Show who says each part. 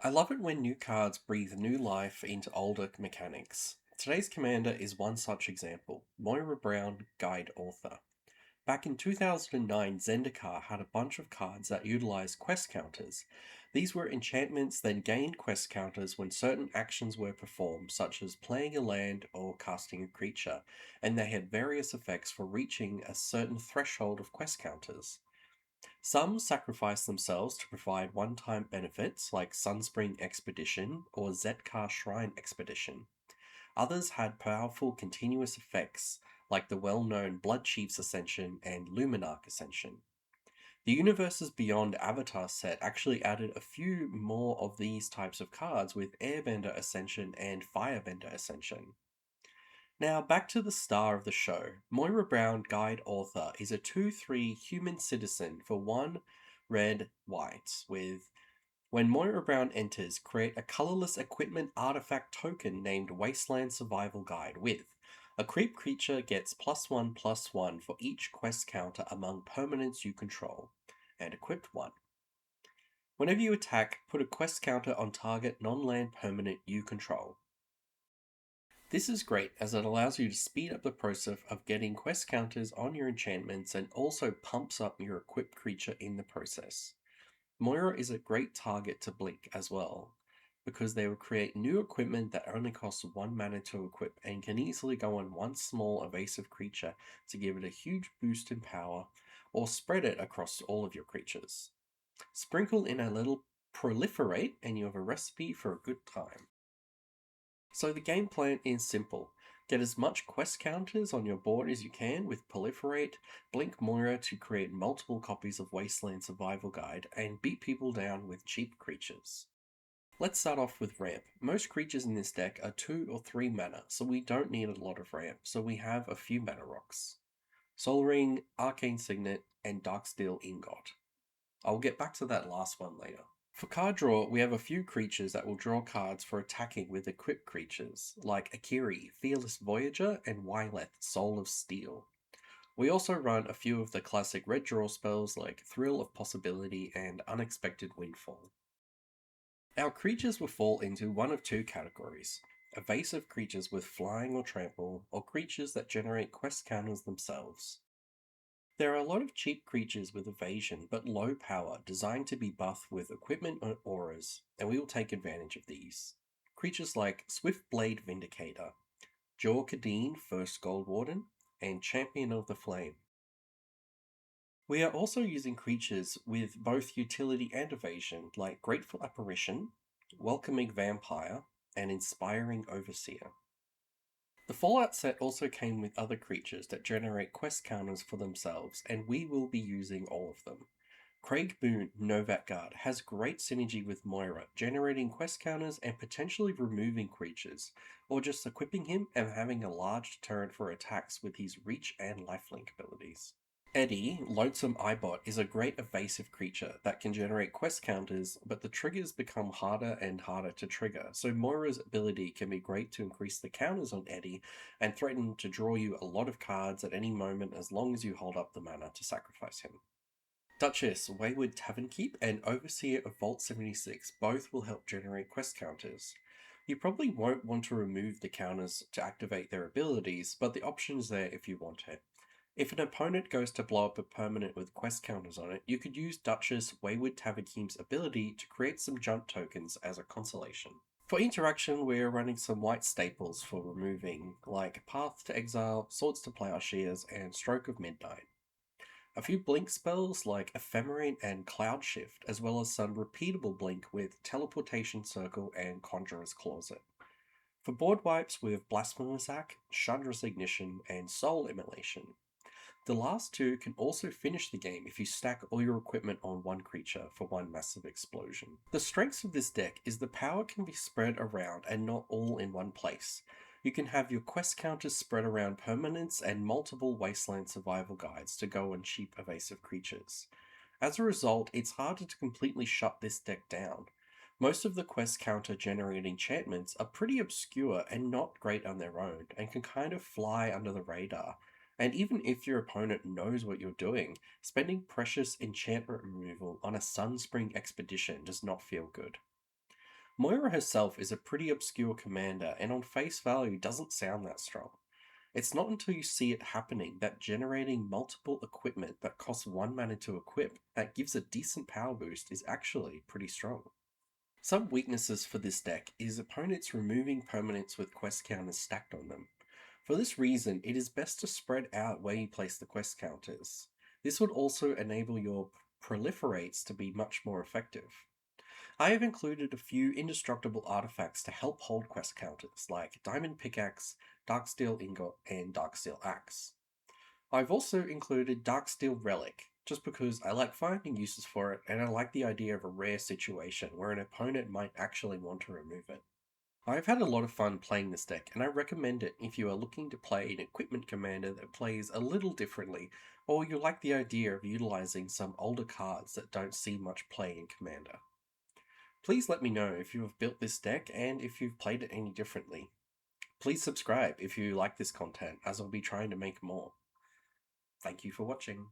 Speaker 1: I love it when new cards breathe new life into older mechanics. Today's commander is one such example, Moira Brown, Guide Author. Back in 2009, Zendikar had a bunch of cards that utilized quest counters. These were enchantments that gained quest counters when certain actions were performed, such as playing a land or casting a creature, and they had various effects for reaching a certain threshold of quest counters. Some sacrificed themselves to provide one time benefits, like Sunspring Expedition or Zetkar Shrine Expedition. Others had powerful continuous effects, like the well known Blood Chief's Ascension and Luminarch Ascension. The Universes Beyond Avatar set actually added a few more of these types of cards with Airbender Ascension and Firebender Ascension. Now, back to the star of the show. Moira Brown, Guide Author, is a 2/3 human citizen for 1 red white with when Moira Brown enters, create a colorless equipment artifact token named Wasteland Survival Guide with a creep creature gets +1/+1 for each quest counter among permanents you control, and equipped 1. Whenever you attack, put a quest counter on target non-land permanent you control. This is great as it allows you to speed up the process of getting quest counters on your enchantments and also pumps up your equipped creature in the process. Moira is a great target to blink as well, because they will create new equipment that only costs 1 mana to equip and can easily go on one small evasive creature to give it a huge boost in power, or spread it across all of your creatures. Sprinkle in a little proliferate and you have a recipe for a good time. So the game plan is simple. Get as much quest counters on your board as you can with Proliferate, blink Moira to create multiple copies of Wasteland Survival Guide, and beat people down with cheap creatures. Let's start off with ramp. Most creatures in this deck are 2 or 3 mana, so we don't need a lot of ramp, so we have a few mana rocks. Soul Ring, Arcane Signet, and Darksteel Ingot. I'll get back to that last one later. For card draw, we have a few creatures that will draw cards for attacking with equipped creatures, like Akiri, Fearless Voyager, and Wyleth, Soul of Steel. We also run a few of the classic red draw spells like Thrill of Possibility and Unexpected Windfall. Our creatures will fall into one of two categories: evasive creatures with flying or trample, or creatures that generate quest counters themselves. There are a lot of cheap creatures with evasion but low power designed to be buffed with equipment or auras, and we will take advantage of these. Creatures like Swiftblade Vindicator, Jor Kadeen First Gold Warden, and Champion of the Flame. We are also using creatures with both utility and evasion, like Grateful Apparition, Welcoming Vampire, and Inspiring Overseer. The Fallout set also came with other creatures that generate quest counters for themselves, and we will be using all of them. Craig Boone, Novat Guard, has great synergy with Moira, generating quest counters and potentially removing creatures, or just equipping him and having a large deterrent for attacks with his reach and lifelink abilities. Eddie, Lonesome Eyebot, is a great evasive creature that can generate quest counters, but the triggers become harder and harder to trigger, so Moira's ability can be great to increase the counters on Eddie and threaten to draw you a lot of cards at any moment as long as you hold up the mana to sacrifice him. Duchess, Wayward Tavern Keep, and Overseer of Vault 76 both will help generate quest counters. You probably won't want to remove the counters to activate their abilities, but the option is there if you want it. If an opponent goes to blow up a permanent with quest counters on it, you could use Duchess Wayward Tavernkeep's ability to create some junk tokens as a consolation. For interaction, we're running some white staples for removing, like Path to Exile, Swords to Plowshares, and Stroke of Midnight. A few blink spells like Ephemerate and Cloud Shift, as well as some repeatable blink with Teleportation Circle and Conjurer's Closet. For board wipes, we have Blasphemous Act, Chandra's Ignition, and Soul Immolation. The last two can also finish the game if you stack all your equipment on one creature for one massive explosion. The strengths of this deck is the power can be spread around and not all in one place. You can have your quest counters spread around permanents and multiple wasteland survival guides to go on cheap evasive creatures. As a result, it's harder to completely shut this deck down. Most of the quest counter generating enchantments are pretty obscure and not great on their own, and can kind of fly under the radar. And even if your opponent knows what you're doing, spending precious enchantment removal on a Sunspring expedition does not feel good. Moira herself is a pretty obscure commander and on face value doesn't sound that strong. It's not until you see it happening that generating multiple equipment that costs 1 mana to equip that gives a decent power boost is actually pretty strong. Some weaknesses for this deck is opponents removing permanents with quest counters stacked on them. For this reason, it is best to spread out where you place the quest counters. This would also enable your proliferates to be much more effective. I have included a few indestructible artifacts to help hold quest counters, like Diamond Pickaxe, Darksteel Ingot, and Darksteel Axe. I've also included Darksteel Relic, just because I like finding uses for it and I like the idea of a rare situation where an opponent might actually want to remove it. I've had a lot of fun playing this deck, and I recommend it if you are looking to play an equipment commander that plays a little differently, or you like the idea of utilizing some older cards that don't see much play in Commander. Please let me know if you have built this deck and if you've played it any differently. Please subscribe if you like this content, as I'll be trying to make more. Thank you for watching.